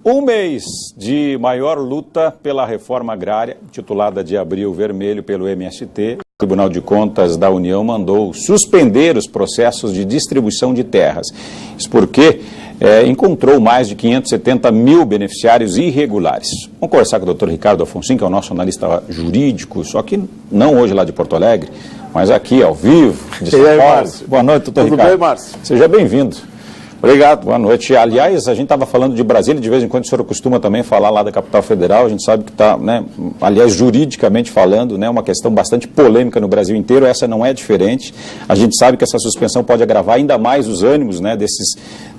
Um mês de maior luta pela reforma agrária, titulada de Abril Vermelho pelo MST, o Tribunal de Contas da União mandou suspender os processos de distribuição de terras. Isso porque encontrou mais de 570 mil beneficiários irregulares. Vamos conversar com o Dr. Ricardo Afonso, que é o nosso analista jurídico, só que não hoje lá de Porto Alegre, mas aqui ao vivo, de São Paulo. Boa noite, doutor Ricardo. Tudo bem, Márcio? Seja bem-vindo. Obrigado, boa noite. Aliás, a gente estava falando de Brasília, de vez em quando o senhor costuma também falar lá da capital federal, a gente sabe que está, aliás, juridicamente falando, uma questão bastante polêmica no Brasil inteiro, essa não é diferente. A gente sabe que essa suspensão pode agravar ainda mais os ânimos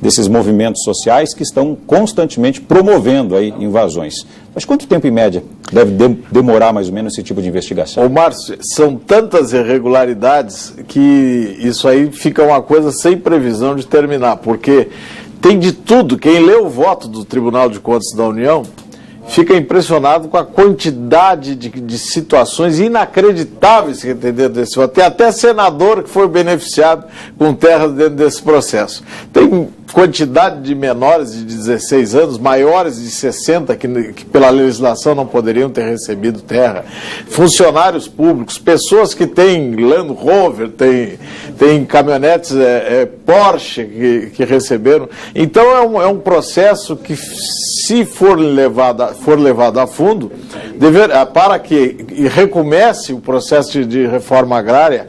desses movimentos sociais que estão constantemente promovendo aí invasões. Mas quanto tempo, em média, deve demorar mais ou menos esse tipo de investigação? Ô, Márcio, são tantas irregularidades que isso aí fica uma coisa sem previsão de terminar, porque tem de tudo. Quem lê o voto do Tribunal de Contas da União fica impressionado com a quantidade de situações inacreditáveis que tem dentro desse voto. Tem até senador que foi beneficiado com terras dentro desse processo. Tem quantidade de menores de 16 anos, maiores de 60, que pela legislação não poderiam ter recebido terra, funcionários públicos, pessoas que têm Land Rover, têm caminhonetes Porsche que receberam. Então é um processo que, se for levado a fundo, para que recomece o processo de reforma agrária,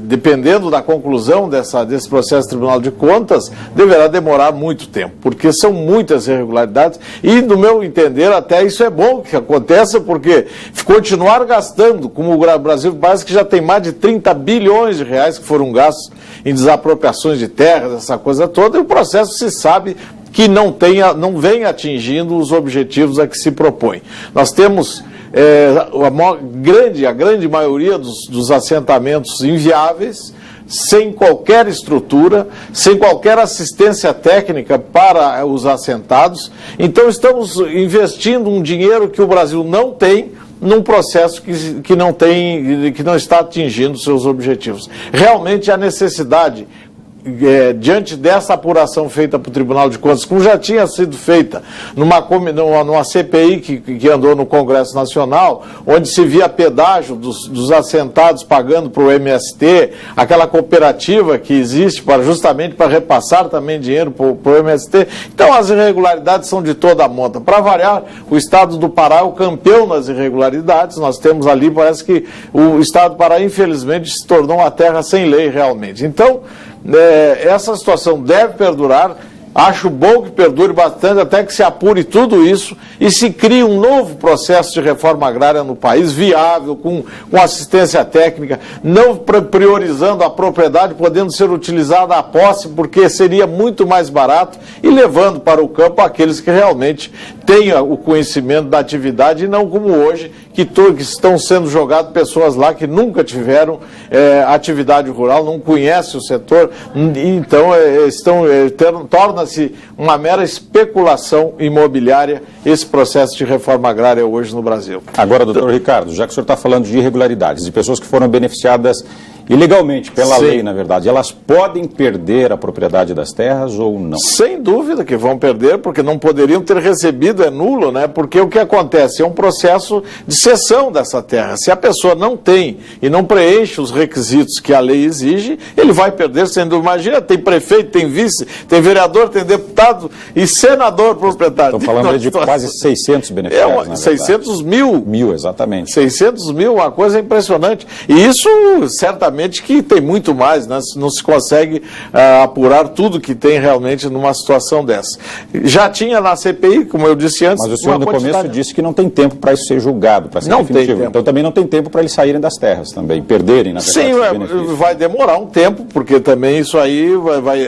dependendo da conclusão desse processo do Tribunal de Contas, deverá demorar muito tempo, porque são muitas irregularidades e, no meu entender, até isso é bom que aconteça, porque continuar gastando, como o Brasil parece que já tem mais de 30 bilhões de reais que foram gastos em desapropriações de terras, essa coisa toda, e o processo se sabe que não vem atingindo os objetivos a que se propõe. Nós temos a grande maioria dos assentamentos inviáveis, sem qualquer estrutura, sem qualquer assistência técnica para os assentados. Então estamos investindo um dinheiro que o Brasil não tem num processo que não está atingindo seus objetivos. Realmente há necessidade, diante dessa apuração feita para o Tribunal de Contas, como já tinha sido feita numa CPI que andou no Congresso Nacional, onde se via pedágio dos assentados pagando para o MST, aquela cooperativa que existe justamente para repassar também dinheiro para o MST. Então as irregularidades são de toda a monta. Para variar, o Estado do Pará é o campeão nas irregularidades. Nós temos ali, parece que o Estado do Pará, infelizmente, se tornou uma terra sem lei realmente. Então, essa situação deve perdurar. Acho bom que perdure bastante, até que se apure tudo isso e se crie um novo processo de reforma agrária no país, viável, com assistência técnica, não priorizando a propriedade, podendo ser utilizada a posse, porque seria muito mais barato, e levando para o campo aqueles que realmente tenham o conhecimento da atividade, e não como hoje, que estão sendo jogadas pessoas lá que nunca tiveram atividade rural, não conhecem o setor, então torna-se uma mera especulação imobiliária esse processo de reforma agrária hoje no Brasil. Agora, doutor Ricardo, já que o senhor está falando de irregularidades, de pessoas que foram beneficiadas ilegalmente, pela lei, na verdade, elas podem perder a propriedade das terras ou não? Sem dúvida que vão perder, porque não poderiam ter recebido, é nulo, porque o que acontece é um processo de cessão dessa terra. Se a pessoa não tem e não preenche os requisitos que a lei exige, ele vai perder, sendo, imagina, tem prefeito, tem vice, tem vereador, tem deputado e senador proprietário. Estão falando de quase 600 beneficiários, 600 mil. Mil, exatamente. 600 mil, uma coisa impressionante. E isso, certamente, que tem muito mais, não se consegue apurar tudo que tem realmente numa situação dessa. Já tinha na CPI, como eu disse antes... Mas o senhor no começo disse que não tem tempo para isso ser julgado, para ser definitivo. Então também não tem tempo para eles saírem das terras também, perderem, na verdade. Sim, vai demorar um tempo, porque também isso aí,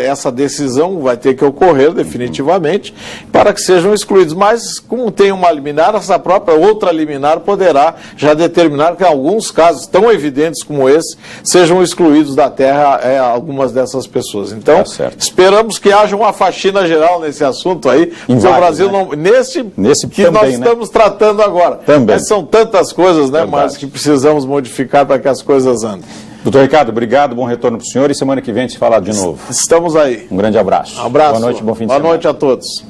essa decisão vai ter que ocorrer definitivamente, para que sejam excluídos. Mas, como tem uma liminar, essa própria outra liminar poderá já determinar que, em alguns casos tão evidentes como esse, sejam excluídos da terra algumas dessas pessoas. Então, esperamos que haja uma faxina geral nesse assunto aí, porque o Brasil não... Nesse que também, nós estamos tratando agora. Também. Mas são tantas coisas, mas que precisamos modificar para que as coisas andem. Doutor Ricardo, obrigado, bom retorno para o senhor, e semana que vem a gente fala de novo. Estamos aí. Um grande abraço. Um abraço. Boa noite, bom fim de semana. Boa noite a todos.